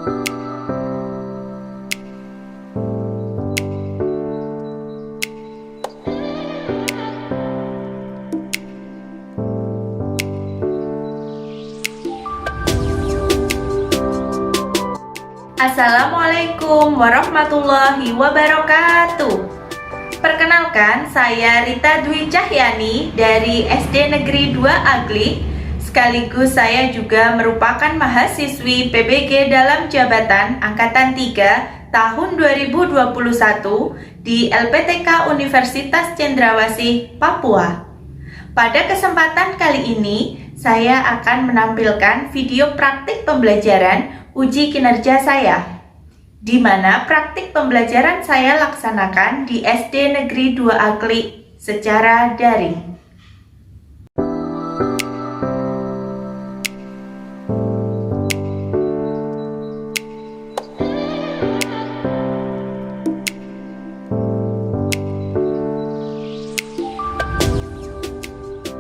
Assalamualaikum warahmatullahi wabarakatuh. Perkenalkan, saya Rita Dwi Cahyani dari SD Negeri 2 Aglik. Sekaligus saya juga merupakan mahasiswi PBG dalam jabatan Angkatan 3 tahun 2021 di LPTK Universitas Cendrawasih, Papua. Pada kesempatan kali ini, saya akan menampilkan video praktik pembelajaran uji kinerja saya, di mana praktik pembelajaran saya laksanakan di SD Negeri 2 Aglik secara daring.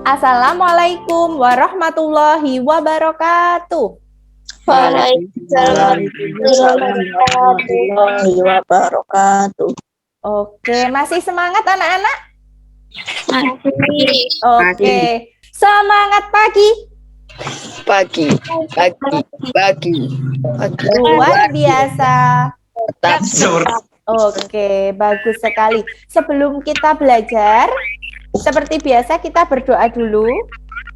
Assalamualaikum warahmatullahi wabarakatuh. Waalaikumsalam warahmatullahi wabarakatuh. Oke, masih semangat anak-anak? Masih. Oke, semangat pagi. Pagi. Luar biasa. Tetap. Oke, bagus sekali. Sebelum kita belajar, seperti biasa kita berdoa dulu.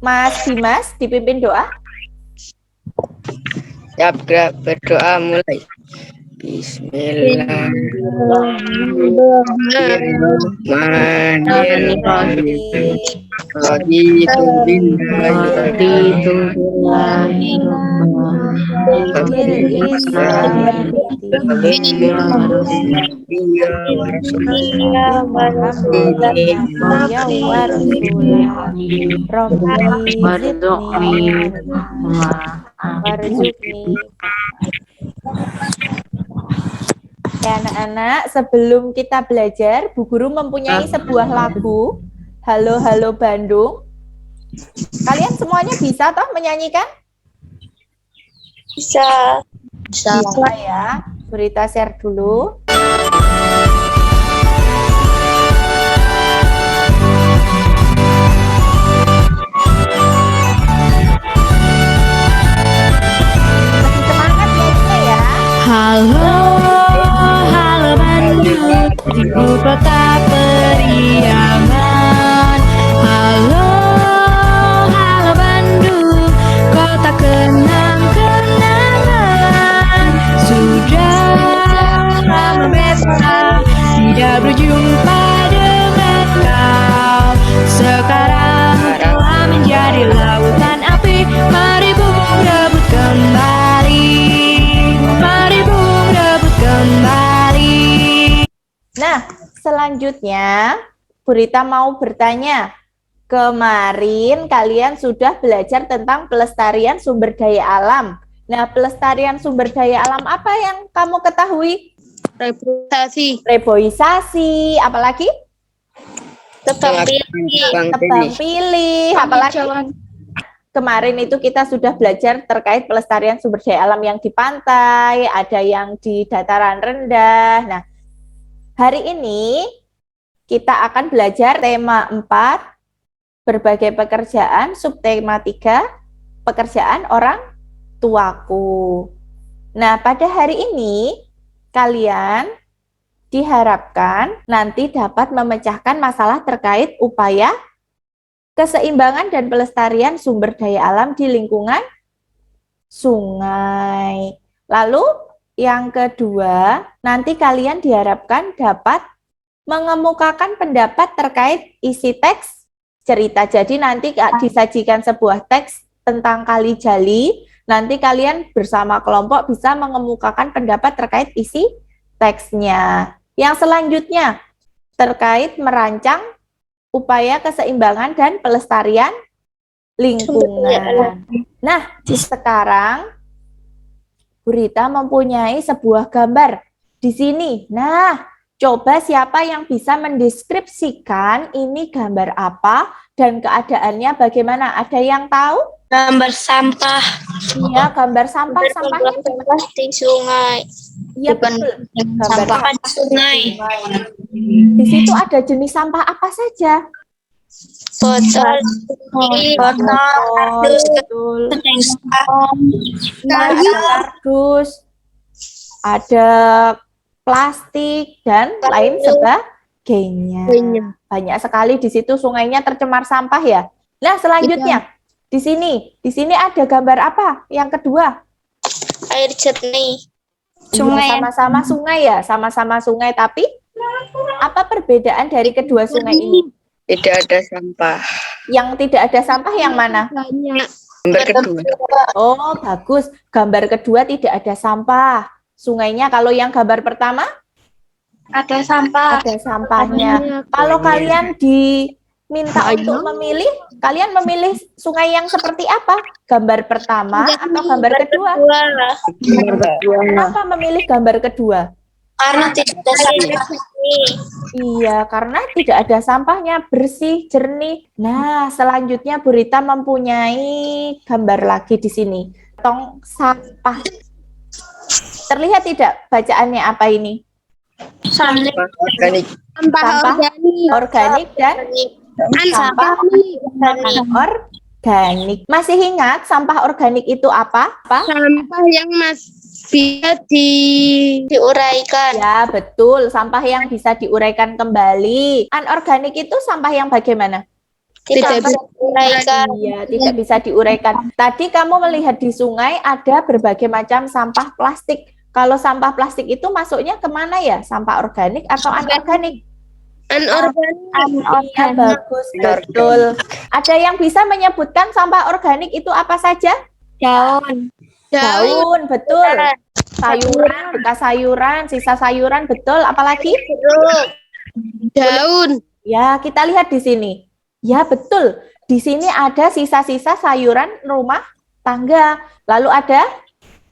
Mas Dimas, dipimpin doa. Siap, gerak berdoa mulai. Ya anak-anak, sebelum kita belajar, Bu Guru mempunyai sebuah lagu, Halo Halo Bandung. Kalian semuanya bisa toh menyanyikan? Bisa. Bisa ya. Berita share dulu. Masih semangat nyanyinya ya. Halo, halo Bandung, ibu kota periangan. Halo, halo Bandung, kota kenang-kenangan. Sudah lama beta tidak berjumpa dengan kau. Sekarang telah menjadi lautan api. Mari bung rebut kembali. Mari bung rebut kembali. Nah, selanjutnya Bu Rita mau bertanya. Kemarin kalian sudah belajar tentang pelestarian sumber daya alam. Nah, pelestarian sumber daya alam apa yang kamu ketahui? Reboisasi, apalagi? Tebang pilih, apalagi? Kemarin itu kita sudah belajar terkait pelestarian sumber daya alam yang di pantai, ada yang di dataran rendah. Nah, hari ini kita akan belajar tema 4, berbagai pekerjaan, subtema 3, pekerjaan orang tuaku. Nah, pada hari ini kalian diharapkan nanti dapat memecahkan masalah terkait upaya keseimbangan dan pelestarian sumber daya alam di lingkungan sungai. Lalu yang kedua, nanti kalian diharapkan dapat mengemukakan pendapat terkait isi teks cerita. Jadi nanti disajikan sebuah teks tentang Kali Jali, nanti kalian bersama kelompok bisa mengemukakan pendapat terkait isi teksnya. Yang selanjutnya, terkait merancang upaya keseimbangan dan pelestarian lingkungan. Nah, sekarang Bu Rita mempunyai sebuah gambar di sini. Nah, coba siapa yang bisa mendeskripsikan ini gambar apa dan keadaannya bagaimana? Ada yang tahu? Gambar sampah. Iya, gambar sampah. Sampahnya Sampah di sungai. iya betul. Gambar Sampah di sungai. Di situ ada jenis sampah apa saja? Botol. Botol, betul. Ada kardus, ada plastik dan lain sebagainya. Banyak sekali di situ sungainya tercemar sampah ya. Nah, selanjutnya di sini ada gambar apa? Yang kedua, Air jernih. sungai. Sama-sama sungai ya, sama-sama sungai. Tapi apa perbedaan dari kedua sungai ini? Tidak ada sampah. Yang tidak ada sampah yang mana? Gambar kedua. Oh, bagus. Gambar kedua tidak ada sampah. Sungainya kalau yang gambar pertama Ada sampah. ada sampahnya. Kalau kalian diminta untuk memilih, kalian memilih sungai yang seperti apa? Gambar pertama atau gambar kedua? Gambar kedua. Kenapa memilih gambar kedua? Karena tidak ada sampah. Iya, karena tidak ada sampahnya, bersih, jernih. Nah, selanjutnya Bu Rita mempunyai gambar lagi di sini. Tong sampah. Terlihat tidak bacaannya apa ini? Sampah organik. Sampah organik dan sampah organik. Masih ingat sampah organik itu apa? Sampah yang bisa diuraikan. Ya, betul. Sampah yang bisa diuraikan kembali. Anorganik itu sampah yang bagaimana? Tidak bisa diuraikan. Iya, tidak bisa diuraikan. Tadi kamu melihat di sungai ada berbagai macam sampah plastik. Kalau sampah plastik itu masuknya kemana ya? Sampah organik atau anorganik? Anorganik. Iya, bagus, betul. Ada yang bisa menyebutkan sampah organik itu apa saja? Daun, betul. Sayuran, bekas sayuran, sisa sayuran, betul. Apalagi? Daun. Ya, kita lihat di sini. Ya, betul. Di sini ada sisa-sisa sayuran rumah tangga. Lalu ada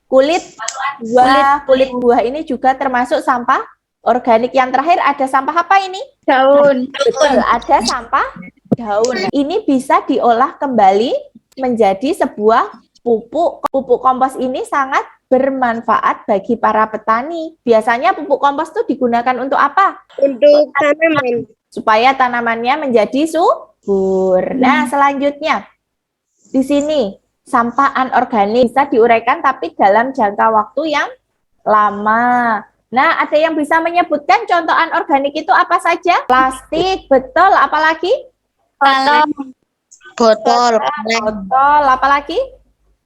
kulit buah. Kulit buah ini juga termasuk sampah organik. Yang terakhir ada sampah apa ini? Daun. Betul, ada sampah daun. Ini bisa diolah kembali menjadi sebuah pupuk. Pupuk kompos ini sangat bermanfaat bagi para petani. Biasanya pupuk kompos itu digunakan untuk apa? Untuk tanaman. Supaya tanamannya menjadi subur. Nah, selanjutnya di sini sampah anorganik bisa diuraikan tapi dalam jangka waktu yang lama. Nah, ada yang bisa menyebutkan contoh anorganik itu apa saja? Plastik, betul. Apalagi? Botol. Botol, apalagi?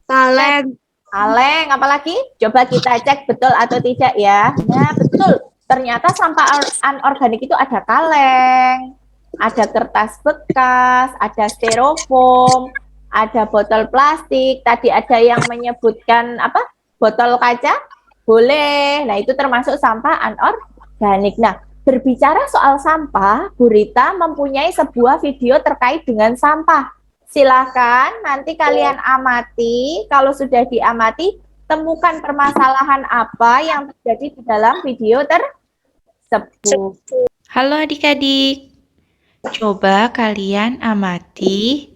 Kaleng. Kaleng, apalagi? Coba kita cek betul atau tidak ya. Nah, betul. Ternyata sampah anorganik itu ada kaleng, ada kertas bekas, ada styrofoam, ada botol plastik. Tadi ada yang menyebutkan apa? Botol kaca? Boleh. Nah, itu termasuk sampah anorganik. Nah, berbicara soal sampah, Bu Rita mempunyai sebuah video terkait dengan sampah. Silakan nanti kalian amati. Kalau sudah diamati, temukan permasalahan apa yang terjadi di dalam video tersebut. Halo adik-adik, coba kalian amati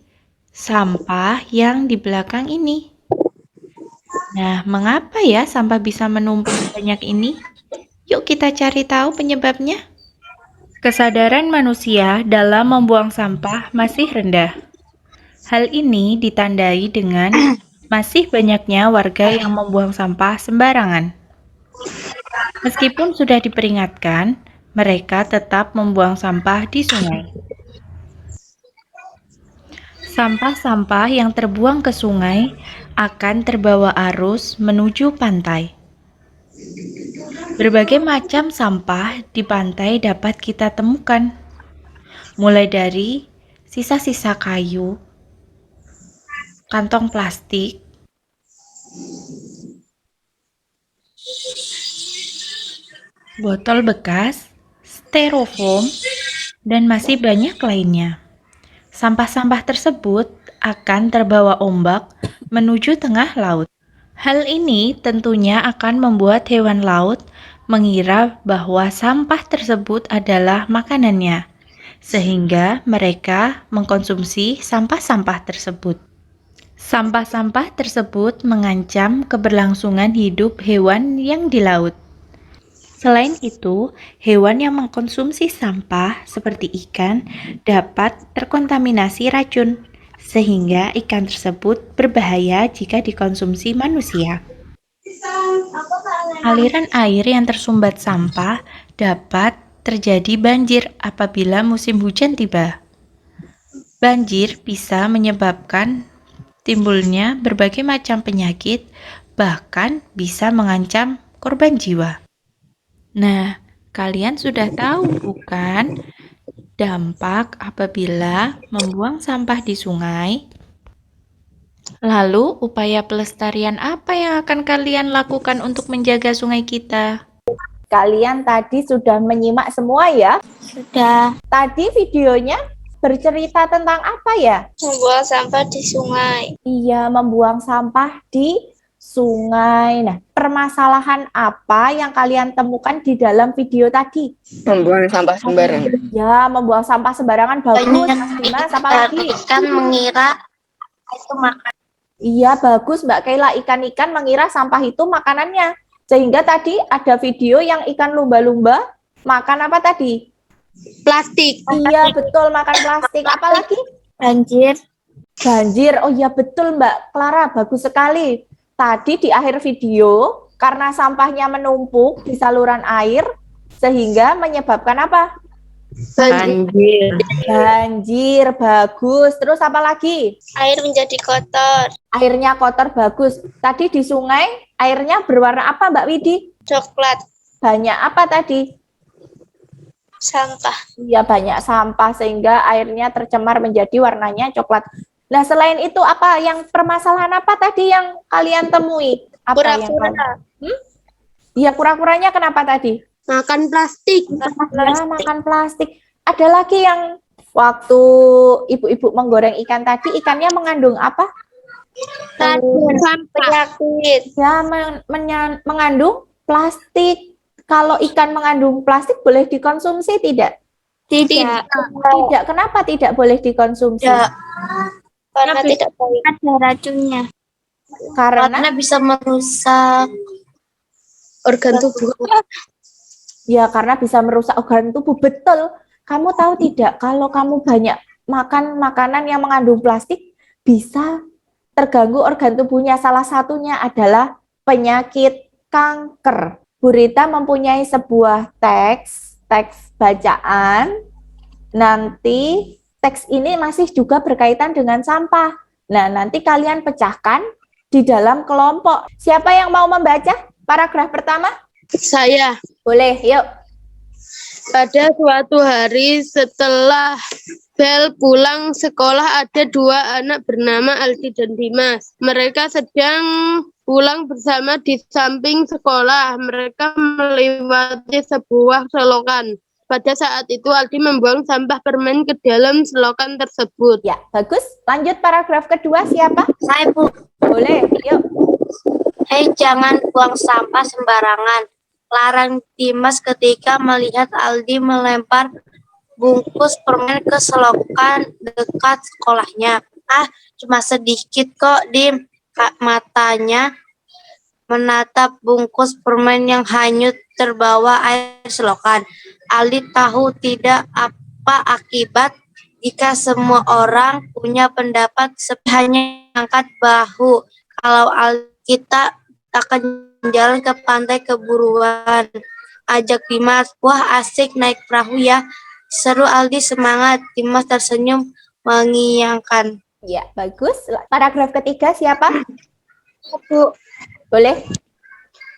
sampah yang di belakang ini. Nah, mengapa ya sampah bisa menumpuk banyak ini? Yuk kita cari tahu penyebabnya. Kesadaran manusia dalam membuang sampah masih rendah. Hal ini ditandai dengan masih banyaknya warga yang membuang sampah sembarangan. Meskipun sudah diperingatkan, mereka tetap membuang sampah di sungai. Sampah-sampah yang terbuang ke sungai akan terbawa arus menuju pantai. Berbagai macam sampah di pantai dapat kita temukan, mulai dari sisa-sisa kayu, kantong plastik, botol bekas, styrofoam, dan masih banyak lainnya. Sampah-sampah tersebut akan terbawa ombak menuju tengah laut. Hal ini tentunya akan membuat hewan laut mengira bahwa sampah tersebut adalah makanannya, sehingga mereka mengkonsumsi sampah-sampah tersebut. Sampah-sampah tersebut mengancam keberlangsungan hidup hewan yang di laut. Selain itu, hewan yang mengkonsumsi sampah seperti ikan dapat terkontaminasi racun, sehingga ikan tersebut berbahaya jika dikonsumsi manusia. Aliran air yang tersumbat sampah dapat terjadi banjir apabila musim hujan tiba. Banjir bisa menyebabkan timbulnya berbagai macam penyakit, bahkan bisa mengancam korban jiwa. Nah, kalian sudah tahu bukan dampak apabila membuang sampah di sungai? Lalu, upaya pelestarian apa yang akan kalian lakukan untuk menjaga sungai kita? Kalian tadi sudah menyimak semua ya? Sudah. Tadi videonya bercerita tentang apa ya? Membuang sampah di sungai. Iya, membuang sampah di sungai. Nah, permasalahan apa yang kalian temukan di dalam video tadi? Membuang sampah sembarangan. Ya, membuang sampah sembarangan bagus. Mas Dimas, apa lagi? Ikan mengira itu makan. Iya, bagus Mbak Kaila. Ikan-ikan mengira sampah itu makanannya. Sehingga tadi ada video yang ikan lumba-lumba makan apa tadi? Plastik. Iya, betul, makan plastik. Apa lagi? Banjir. Banjir. Oh iya, betul Mbak Clara. Bagus sekali. Tadi di akhir video, karena sampahnya menumpuk di saluran air, sehingga menyebabkan apa? Banjir. Banjir, bagus. Terus apa lagi? Air menjadi kotor. Airnya kotor, bagus. Tadi di sungai, airnya berwarna apa Mbak Widi? Coklat. Banyak apa tadi? Sampah. Iya, banyak sampah, sehingga airnya tercemar menjadi warnanya coklat. Nah, selain itu, apa yang permasalahan apa tadi yang kalian temui? Apa yang Kura-kura. Iya, kura-kuranya kenapa tadi? Makan plastik. Ya, makan plastik. Ada lagi yang waktu ibu-ibu menggoreng ikan tadi, ikannya mengandung apa? Penyakit. Ya, mengandung plastik. Kalau ikan mengandung plastik boleh dikonsumsi tidak? Tidak. Tidak. Kenapa tidak boleh dikonsumsi? Karena tidak baik. Ada racunnya. Karena bisa merusak Organ tubuh. ya, karena bisa merusak organ tubuh. Betul. Kamu tahu tidak, kalau kamu banyak makan makanan yang mengandung plastik, bisa terganggu organ tubuhnya. Salah satunya adalah penyakit kanker. Bu Rita mempunyai sebuah teks bacaan. Nanti teks ini masih juga berkaitan dengan sampah. Nah, nanti kalian pecahkan di dalam kelompok. Siapa yang mau membaca paragraf pertama? Saya. Boleh, yuk. Pada suatu hari setelah Bel pulang sekolah, ada dua anak bernama Aldi dan Dimas. Mereka sedang pulang bersama di samping sekolah. Mereka melewati sebuah selokan. Pada saat itu Aldi membuang sampah permen ke dalam selokan tersebut. Ya, bagus. Lanjut paragraf kedua, siapa? Saya, Bu. Boleh, yuk. Hei, jangan buang sampah sembarangan. Larang Dimas ketika melihat Aldi melempar bungkus permen ke selokan dekat sekolahnya. Ah, cuma sedikit kok, Dim. Matanya menatap bungkus permen yang hanyut terbawa air selokan. Aldi tahu tidak apa akibat jika semua orang punya pendapat hanya angkat bahu. Kalau kita akan jalan ke pantai keburuan, ajak Dimas. Wah, asik naik perahu ya. Seru Aldi, semangat. Dimas tersenyum mengiyakan. Ya, bagus. Paragraf ketiga, siapa? Bu, Boleh.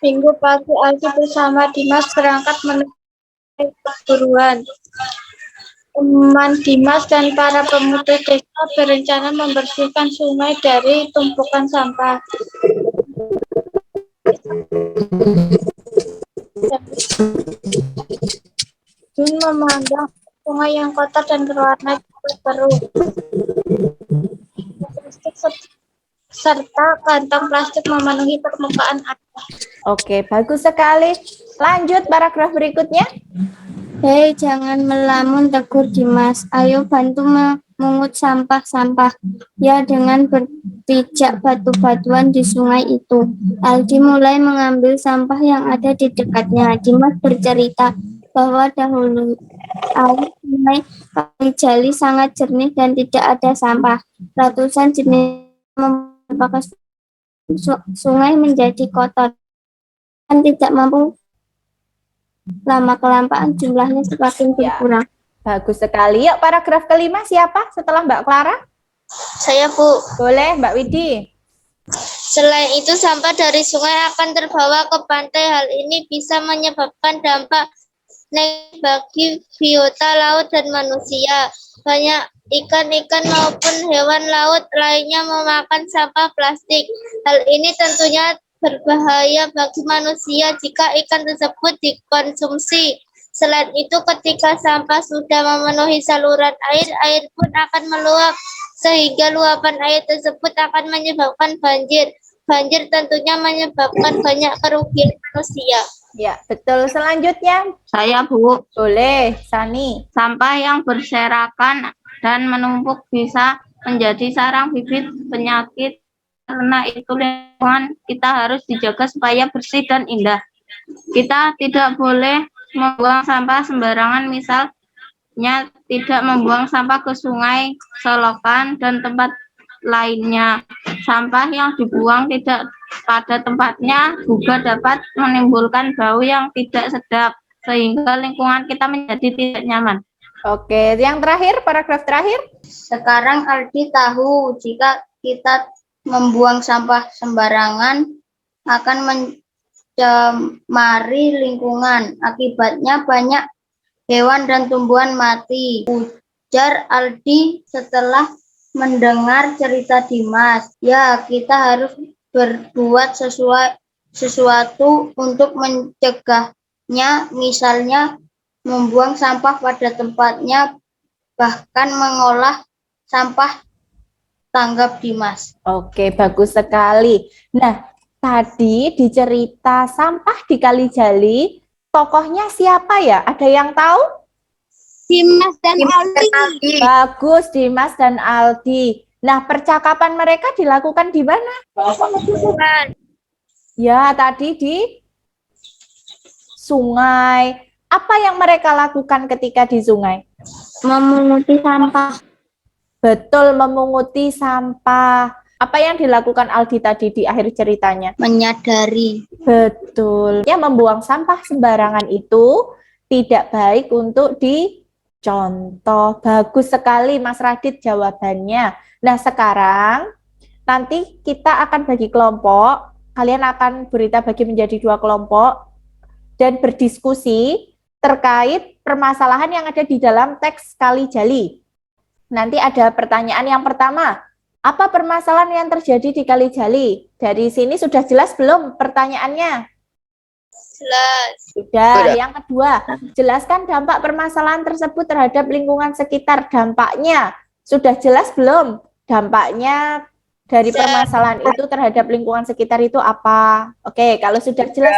Minggu pagi Aldi bersama Dimas berangkat menuju perguruan. Teman Dimas dan para pemuda desa berencana membersihkan sungai dari tumpukan sampah. Jun memandang sungai yang kotor dan berwarna biru. Plastik serta kantong plastik memenuhi permukaan air. Oke, bagus sekali. Lanjut paragraf berikutnya. Hei, jangan melamun, tegur Dimas. Ayo bantu mengut sampah-sampah ya dengan berpijak batu-batuan di sungai itu. Aldi mulai mengambil sampah yang ada di dekatnya. Dimas bercerita bahwa dahulu air sungai Kali sangat jernih dan tidak ada sampah. Ratusan jenis membawa sungai menjadi kotor dan tidak mampu lama-kelamaan jumlahnya semakin berkurang. Bagus sekali. Yuk paragraf kelima siapa setelah Mbak Clara? Saya, Bu. Boleh Mbak Widi. Selain itu, sampah dari sungai akan terbawa ke pantai. Hal ini bisa menyebabkan dampak negatif bagi biota laut dan manusia. Banyak ikan-ikan maupun hewan laut lainnya memakan sampah plastik. Hal ini tentunya berbahaya bagi manusia jika ikan tersebut dikonsumsi. Selain itu, ketika sampah sudah memenuhi saluran air, air pun akan meluap, sehingga luapan air tersebut akan menyebabkan banjir. Banjir tentunya menyebabkan banyak kerugian manusia. Ya, betul. Selanjutnya, Saya, Bu. boleh Sani. Sampah yang berserakan dan menumpuk bisa menjadi sarang bibit penyakit. Karena itu lingkungan kita harus dijaga supaya bersih dan indah. Kita tidak boleh membuang sampah sembarangan, misalnya tidak membuang sampah ke sungai, selokan, dan tempat lainnya. Sampah yang dibuang tidak pada tempatnya juga dapat menimbulkan bau yang tidak sedap, sehingga lingkungan kita menjadi tidak nyaman. Oke, yang terakhir, paragraf terakhir. Sekarang Aldi tahu jika kita membuang sampah sembarangan akan mencemari lingkungan. Akibatnya banyak hewan dan tumbuhan mati. Ujar Aldi setelah mendengar cerita Dimas. Ya, kita harus berbuat sesuatu untuk mencegahnya, misalnya membuang sampah pada tempatnya, bahkan mengolah sampah, tanggap Dimas. Oke, bagus sekali. Nah, tadi di cerita sampah di Kali Jali, tokohnya siapa ya? Ada yang tahu? Dimas dan Aldi. Bagus, Dimas dan Aldi. Nah, percakapan mereka dilakukan di mana? Ya, tadi di sungai. Apa yang mereka lakukan ketika di sungai? Memunguti sampah. Betul, memunguti sampah. Apa yang dilakukan Aldi tadi di akhir ceritanya? Menyadari. Betul. Ya, membuang sampah sembarangan itu tidak baik untuk dicontoh. Bagus sekali Mas Radit jawabannya. Nah, sekarang nanti kita akan bagi kelompok. Kalian akan berita bagi menjadi 2 kelompok dan berdiskusi terkait permasalahan yang ada di dalam teks Kali Jali. Nanti ada pertanyaan yang pertama. Apa permasalahan yang terjadi di Kali Jali? Dari sini sudah jelas belum pertanyaannya? Jelas. Sudah. Yang kedua, jelaskan dampak permasalahan tersebut terhadap lingkungan sekitar. Dampaknya sudah jelas belum? Dampaknya dari permasalahan itu terhadap lingkungan sekitar itu apa? Oke, kalau sudah jelas,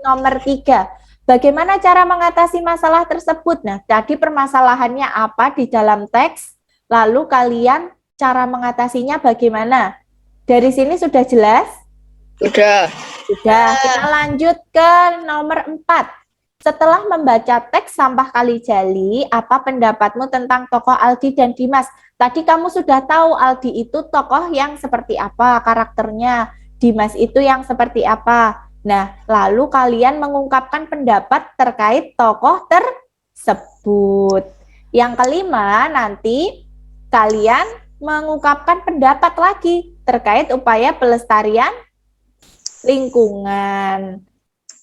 nomor 3. Bagaimana cara mengatasi masalah tersebut? Nah, tadi permasalahannya apa di dalam teks, lalu kalian cara mengatasinya bagaimana? Dari sini sudah jelas? Sudah. Sudah. Kita lanjut ke nomor 4. Setelah membaca teks Sampah Kali Jali, apa pendapatmu tentang tokoh Aldi dan Dimas? Tadi kamu sudah tahu Aldi itu tokoh yang seperti apa karakternya, Dimas itu yang seperti apa. Nah, lalu kalian mengungkapkan pendapat terkait tokoh tersebut. Yang kelima, nanti kalian mengungkapkan pendapat lagi terkait upaya pelestarian lingkungan.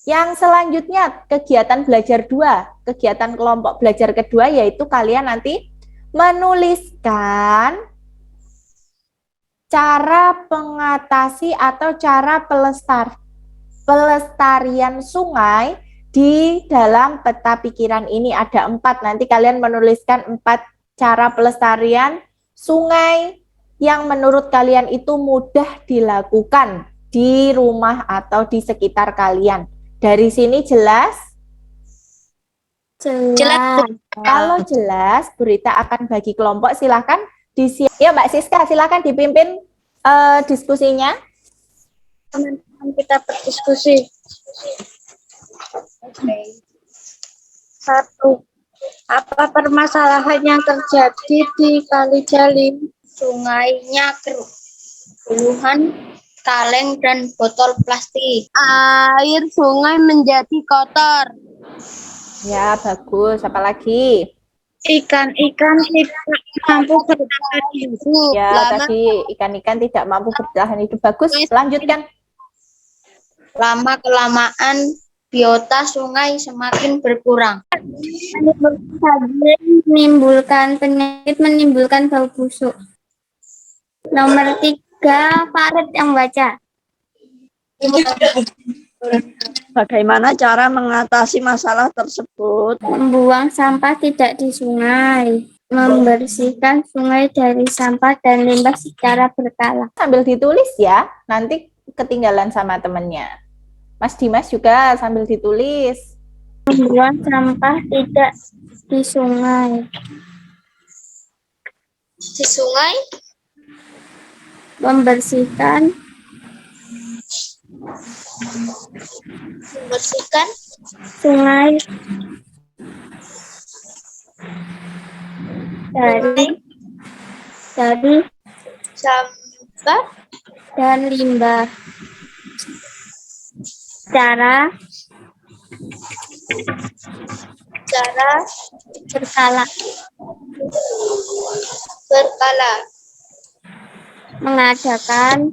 Yang selanjutnya, kegiatan belajar 2. Kegiatan kelompok belajar kedua yaitu kalian nanti menuliskan cara mengatasi atau cara pelestarian sungai di dalam peta pikiran ini ada 4. Nanti kalian menuliskan 4 cara pelestarian sungai yang menurut kalian itu mudah dilakukan di rumah atau di sekitar kalian. Dari sini jelas? Jelas. Kalau jelas, Burita akan bagi kelompok. Silahkan Ya, Mbak Siska, silakan dipimpin diskusinya. Teman-teman kita berdiskusi. Satu, apa permasalahan yang terjadi di Kali Jalim? Sungainya keruh, puluhan kaleng dan botol plastik. Air sungai menjadi kotor. Ya, bagus. Apalagi? Ikan-ikan tidak mampu bertahan hidup. Ya, tadi ikan-ikan tidak mampu bertahan hidup. Bagus, lanjutkan. Lama-kelamaan biota sungai semakin berkurang. Menimbulkan penyakit, menimbulkan bau busuk. Nomor 3, Farid yang baca. Bagaimana cara mengatasi masalah tersebut? Membuang sampah tidak di sungai. Membersihkan sungai dari sampah dan limbah secara berkala. Sambil ditulis ya, nanti ketinggalan sama temennya. Mas Dimas juga sambil ditulis. Membuang sampah tidak di sungai. Di sungai Membersihkan sungai dari sampah dan limbah. Cara berkala. Mengadakan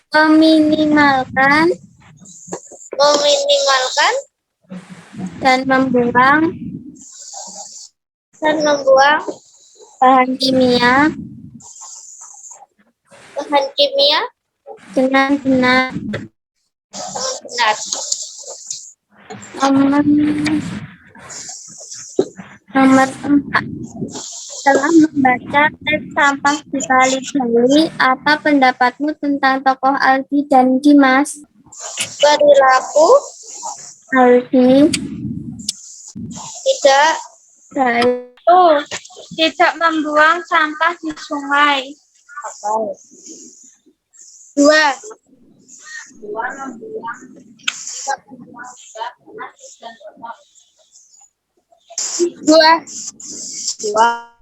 meminimalkan dan membuang bahan kimia dengan benar. Nomor 4. Setelah membaca teks sampah di Kali Jali, apa pendapatmu tentang tokoh Aldi dan Dimas? Perilaku Aldi tidak baik. Tidak membuang sampah di sungai. 2.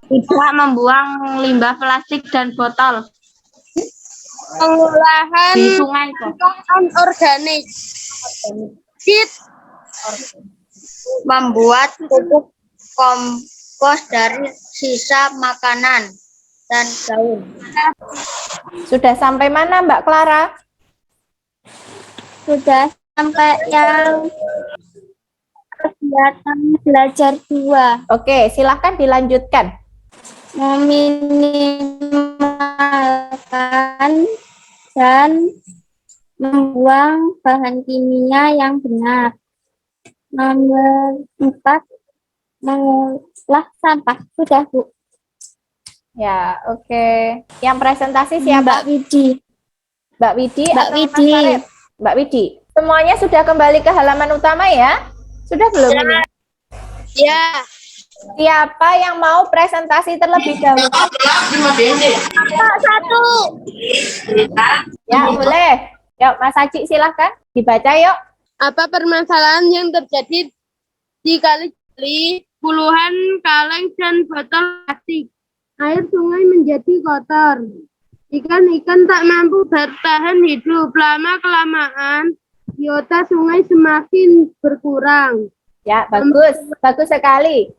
Tidak membuang limbah plastik dan botol Pengolahan di sungai kok. organik. Membuat pupuk kompos dari sisa makanan dan daun. Sudah sampai mana Mbak Clara? Sudah sampai yang kegiatan belajar 2. Oke, silahkan dilanjutkan. Meminimalkan dan membuang bahan kimia yang benar. Nomor 4, mengolah sampah. Sudah, Bu. Ya, oke. Yang presentasi siapa? Mbak Widi. Mbak Widi Mbak atau Mas Widi. Farid? Mbak Widi. Semuanya sudah kembali ke halaman utama ya? Sudah belum ini? Ya. Siapa yang mau presentasi terlebih dahulu? Satu. Ya, boleh. Yuk, Mas Haji silahkan. Dibaca yuk. Apa permasalahan yang terjadi di Kali Jali? Puluhan kaleng dan botol plastik. Air sungai menjadi kotor. Ikan-ikan tak mampu bertahan hidup. Lama-kelamaan, biota sungai semakin berkurang. Ya, bagus. Bagus sekali.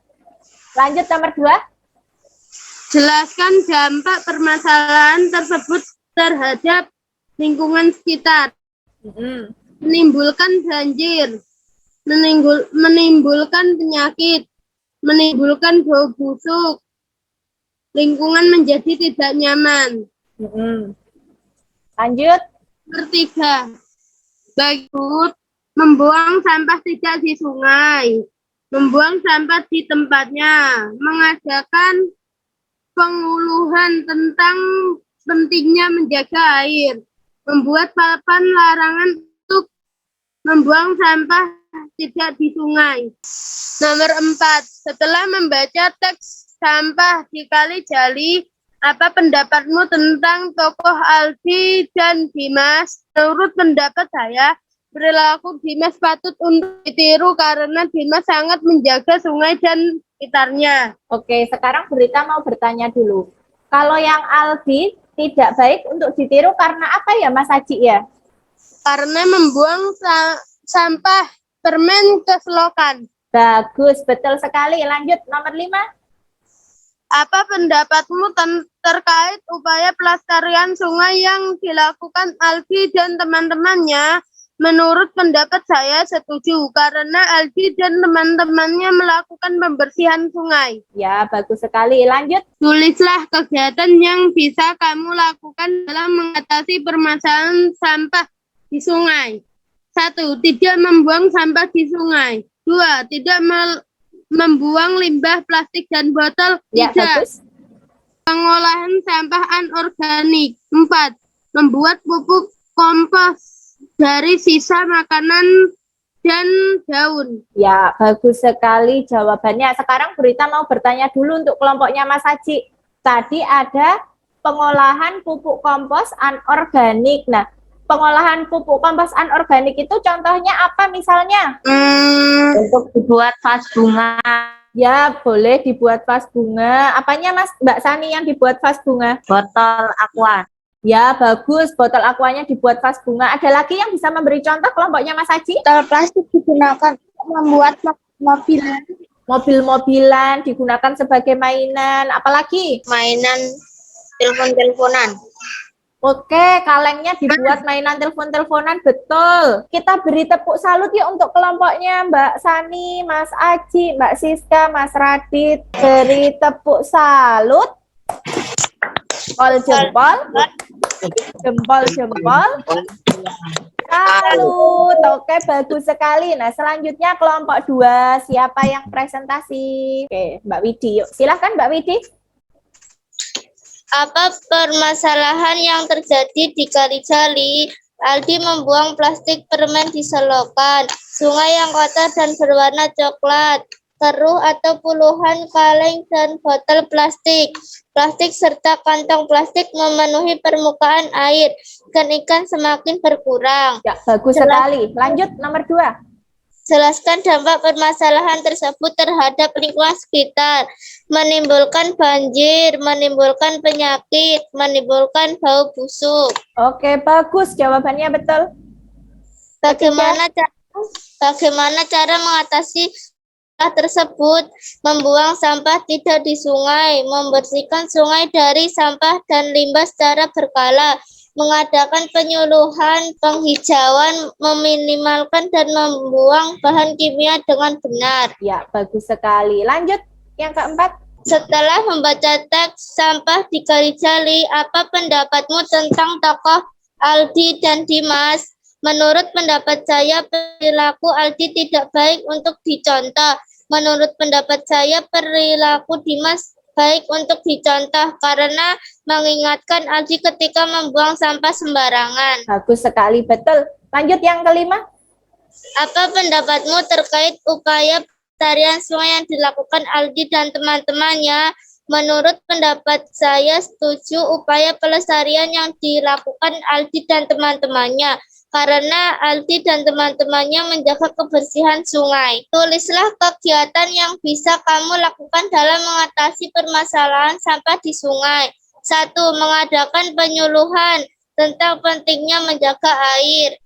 Lanjut nomor 2. Jelaskan dampak permasalahan tersebut terhadap lingkungan sekitar. Menimbulkan banjir, menimbulkan penyakit, menimbulkan bau busuk, lingkungan menjadi tidak nyaman. Lanjut. Nomor 3, bagus membuang sampah tidak di sungai, membuang sampah di tempatnya, mengadakan penguluhan tentang pentingnya menjaga air, membuat papan larangan untuk membuang sampah tidak di sungai. Nomor 4, setelah membaca teks sampah di Kali Jali. Apa pendapatmu tentang tokoh Aldi dan Dimas? Menurut pendapat saya, perilaku Dimas patut untuk ditiru karena Dimas sangat menjaga sungai dan sekitarnya. Oke, sekarang Berita mau bertanya dulu. Kalau yang Aldi tidak baik untuk ditiru karena apa ya Mas Aji ya? Karena membuang sampah permen ke selokan. Bagus, betul sekali. Lanjut, nomor 5. Apa pendapatmu terkait upaya pelestarian sungai yang dilakukan Aldi dan teman-temannya? Menurut pendapat saya setuju, karena Aldi dan teman-temannya melakukan pembersihan sungai. Ya, bagus sekali. Lanjut. Tulislah kegiatan yang bisa kamu lakukan dalam mengatasi permasalahan sampah di sungai. 1. Tidak membuang sampah di sungai. 2. Tidak membuang limbah plastik dan botol. Ya, 3. bagus. Pengolahan sampah anorganik. 4. Membuat pupuk kompos dari sisa makanan dan daun. Ya, bagus sekali jawabannya. Sekarang Berita mau bertanya dulu untuk kelompoknya Mas Haji. Tadi ada pengolahan pupuk kompos anorganik. Nah, pengolahan pupuk kompos anorganik itu contohnya apa misalnya? Untuk dibuat vas bunga. Ya, boleh dibuat vas bunga. Apanya Mas Mbak Sani yang dibuat vas bunga? Botol aqua. Ya, bagus. Botol aquanya dibuat vas bunga. Ada lagi yang bisa memberi contoh kelompoknya Mas Haji? Botol plastik digunakan untuk membuat mobilan. Mobil-mobilan digunakan sebagai mainan. Apalagi? Mainan telepon-teleponan. Oke, kalengnya dibuat mainan telepon-teleponan, betul. Kita beri tepuk salut ya untuk kelompoknya Mbak Sani, Mas Aji, Mbak Siska, Mas Radit. Beri tepuk salut. Jempol, jempol. Salut. Oke, bagus sekali. Nah, selanjutnya kelompok 2. Siapa yang presentasi? Oke, Mbak Widi. Yuk, silahkan Mbak Widi. Apa permasalahan yang terjadi di Kali Jali? Aldi membuang plastik permen di selokan, sungai yang kotor dan berwarna coklat, keruh atau puluhan kaleng dan botol plastik. Plastik serta kantong plastik memenuhi permukaan air, ikan semakin berkurang. Ya, bagus sekali. Lanjut, nomor 2. Jelaskan dampak permasalahan tersebut terhadap lingkungan sekitar, menimbulkan banjir, menimbulkan penyakit, menimbulkan bau busuk. Oke, bagus. Jawabannya betul. Bagaimana cara mengatasi hal tersebut? Membuang sampah tidak di sungai, membersihkan sungai dari sampah dan limbah secara berkala, mengadakan penyuluhan, penghijauan, meminimalkan dan membuang bahan kimia dengan benar. Ya, bagus sekali. Lanjut, yang keempat. Setelah membaca teks sampah di Kali Jali, apa pendapatmu tentang tokoh Aldi dan Dimas? Menurut pendapat saya, perilaku Aldi tidak baik untuk dicontoh. Menurut pendapat saya, perilaku Dimas baik untuk dicontoh karena mengingatkan Aldi ketika membuang sampah sembarangan. Bagus sekali, betul. Lanjut yang kelima. Apa pendapatmu terkait upaya pelestarian sungai yang dilakukan Aldi dan teman-temannya? Menurut pendapat saya setuju upaya pelestarian yang dilakukan Aldi dan teman-temannya karena Aldi dan teman-temannya menjaga kebersihan sungai. Tulislah kegiatan yang bisa kamu lakukan dalam mengatasi permasalahan sampah di sungai. 1. Mengadakan penyuluhan tentang pentingnya menjaga air.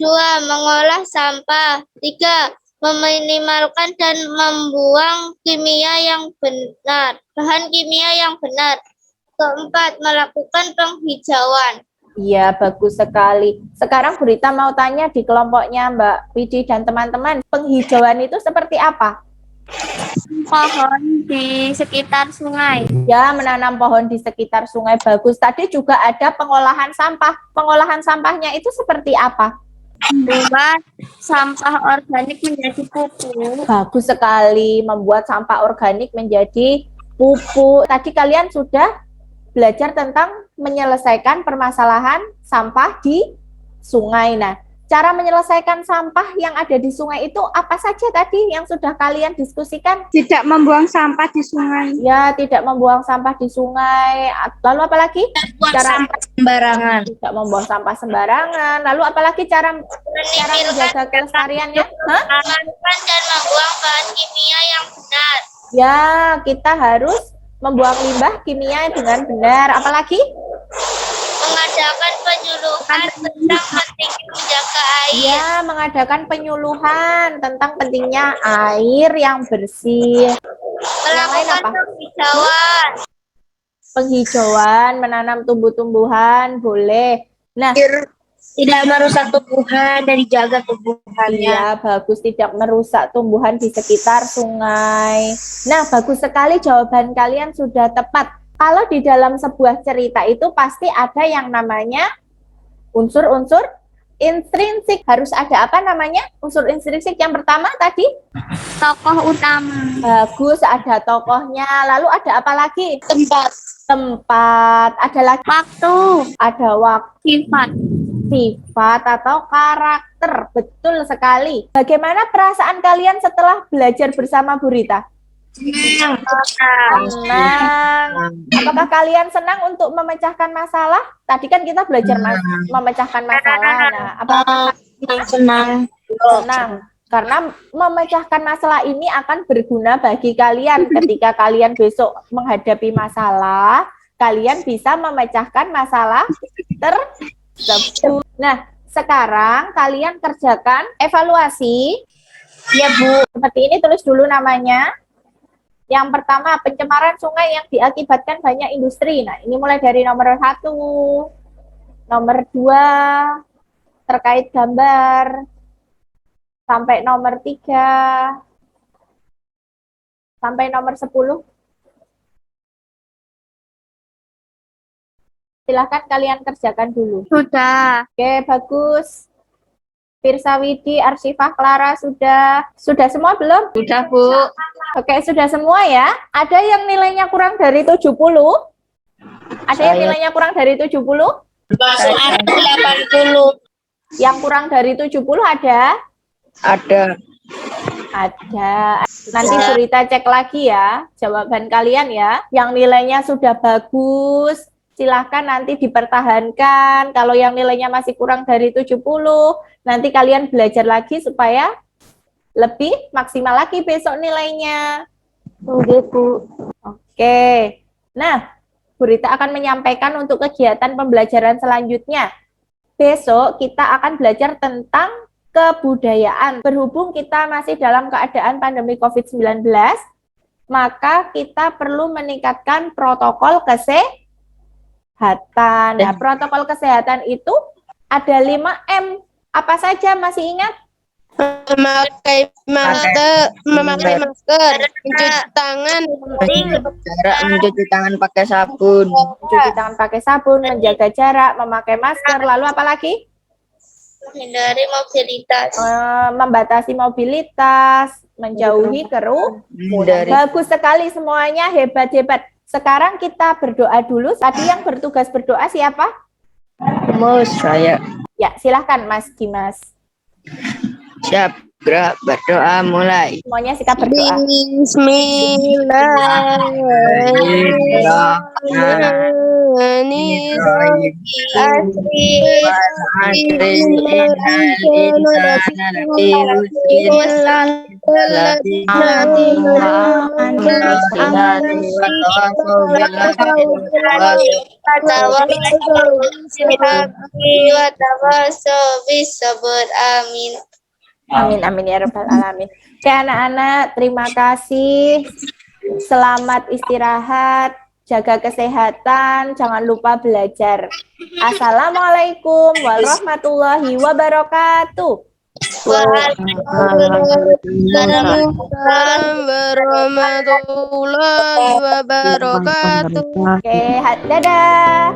2. Mengolah sampah. 3. Meminimalkan dan membuang bahan kimia yang benar. 4. Melakukan penghijauan. Iya, bagus sekali. Sekarang Berita mau tanya di kelompoknya Mbak Widi dan teman-teman, penghijauan itu seperti apa? Pohon di sekitar sungai. Ya, menanam pohon di sekitar sungai, bagus. Tadi juga ada pengolahan sampah. Pengolahan sampahnya itu seperti apa? Membuat sampah organik menjadi pupuk. Bagus sekali, membuat sampah organik menjadi pupuk. Tadi kalian sudah belajar tentang menyelesaikan permasalahan sampah di sungai. Nah, cara menyelesaikan sampah yang ada di sungai itu apa saja tadi yang sudah kalian diskusikan? Tidak membuang sampah di sungai. Ya, tidak membuang sampah di sungai. Lalu apa lagi? Cara Sembarangan. tidak membuang sampah sembarangan. Lalu apalagi cara menjaga kelestariannya? Hah? Mengamankan dan membuang bahan kimia yang benar. Ya, kita harus membuang limbah kimia dengan benar. Apalagi? Mengadakan penyuluhan tentang pentingnya menjaga air. Ya, mengadakan penyuluhan tentang pentingnya air yang bersih. Yang lain Melakukan apa? penghijauan. Penghijauan, menanam tumbuh-tumbuhan, boleh. Nah, Tidak merusak tumbuhan dan dijaga tumbuhannya. iya, bagus, tidak merusak tumbuhan di sekitar sungai. Nah, bagus sekali jawaban kalian sudah tepat. Kalau di dalam sebuah cerita itu pasti ada yang namanya unsur-unsur intrinsik. Harus ada apa namanya? Unsur intrinsik yang pertama tadi? Tokoh utama. Bagus, ada tokohnya. Lalu ada apa lagi? Tempat. Tempat. Ada lagi? Waktu. Ada waktu. Sifat. Sifat atau karakter. Betul sekali. Bagaimana perasaan kalian setelah belajar bersama Bu Rita? Senang. Apakah kalian senang untuk memecahkan masalah? Tadi kan kita belajar memecahkan masalah. Nah, apakah Senang. senang? Karena memecahkan masalah ini akan berguna bagi kalian ketika kalian besok menghadapi masalah, kalian bisa memecahkan masalah tersebut. Nah, sekarang kalian kerjakan evaluasi. Ya, Bu. Seperti ini, tulis dulu namanya. Yang pertama, pencemaran sungai yang diakibatkan banyak industri. Nah, ini mulai dari nomor 1. Nomor 2, terkait gambar. Sampai nomor 3. Sampai nomor 10. Silahkan kalian kerjakan dulu. Sudah. Oke, bagus. Firsa Widi, Arsifah, Clara, sudah semua belum? Sudah, Bu. Oke, sudah semua ya. Ada yang nilainya kurang dari 70? Ada yang nilainya kurang dari 70? Masuk 80. Yang kurang dari 70 ada? Ada. Ada. Nanti Bu Rita cek lagi ya jawaban kalian ya. Yang nilainya sudah bagus, silahkan nanti dipertahankan. Kalau yang nilainya masih kurang dari 70, nanti kalian belajar lagi supaya lebih maksimal lagi besok nilainya. Oke, Bu. Oke. Nah, Bu Rita akan menyampaikan untuk kegiatan pembelajaran selanjutnya. Besok kita akan belajar tentang kebudayaan. Berhubung kita masih dalam keadaan pandemi COVID-19, maka kita perlu meningkatkan protokol kesehatan. Nah, protokol kesehatan itu ada 5M. Apa saja, masih ingat? Memakai masker, mencuci tangan, Jarak, mencuci tangan pakai sabun. Mencuci tangan pakai sabun, menjaga jarak, memakai masker, lalu apa lagi? Menghindari mobilitas. Membatasi mobilitas, menjauhi kerumunan. Bagus sekali semuanya, hebat-hebat. Sekarang kita berdoa dulu. Tadi yang bertugas berdoa siapa? Saya. Ya, silahkan Mas Dimas. Siap, gerak, berdoa mulai. Semuanya sikap berdoa. Amin. Amin, amin ya rabbal alamin. Oke anak-anak, terima kasih. Selamat istirahat, jaga kesehatan, jangan lupa belajar. Assalamualaikum warahmatullahi wabarakatuh. Waalaikumsalam warahmatullahi wabarakatuh. Oke, dadah.